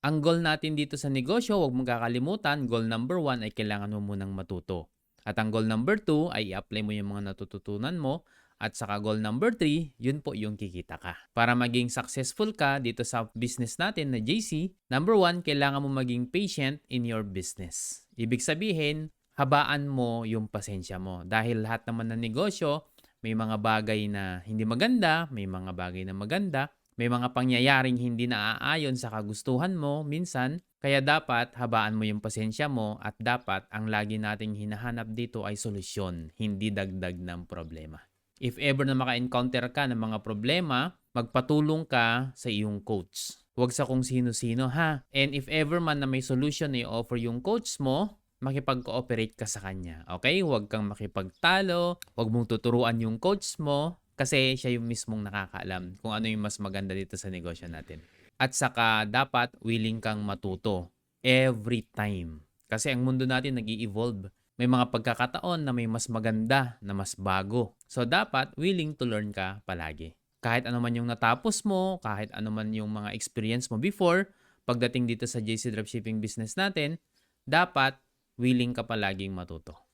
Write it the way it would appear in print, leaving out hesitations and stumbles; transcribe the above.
Ang goal natin dito sa negosyo, huwag mong kakalimutan, goal number 1 ay kailangan mo munang matuto. At ang goal number 2 ay i-apply mo yung mga natututunan mo. At saka goal number 3, yun po yung kikita ka. Para maging successful ka dito sa business natin na JC, number 1, kailangan mo maging patient in your business. Ibig sabihin, habaan mo yung pasensya mo. Dahil lahat naman ng negosyo, may mga bagay na hindi maganda, may mga bagay na maganda, may mga pangyayaring hindi naaayon sa kagustuhan mo minsan, kaya dapat habaan mo yung pasensya mo at dapat ang lagi nating hinahanap dito ay solusyon, hindi dagdag ng problema. If ever na maka-encounter ka ng mga problema, magpatulong ka sa iyong coach. Huwag sa kung sino-sino ha. And if ever man na may solution na i-offer yung coach mo, makipag-cooperate ka sa kanya. Okay? Huwag kang makipagtalo, huwag mong tuturuan yung coach mo kasi siya yung mismong nakakaalam kung ano yung mas maganda dito sa negosyo natin. At saka dapat willing kang matuto every time. Kasi ang mundo natin nag-i-evolve. May mga pagkakataon na may mas maganda, na mas bago. So dapat willing to learn ka palagi. Kahit ano man yung natapos mo, kahit ano man yung mga experience mo before, pagdating dito sa JC Dropshipping business natin, dapat willing ka palaging matuto.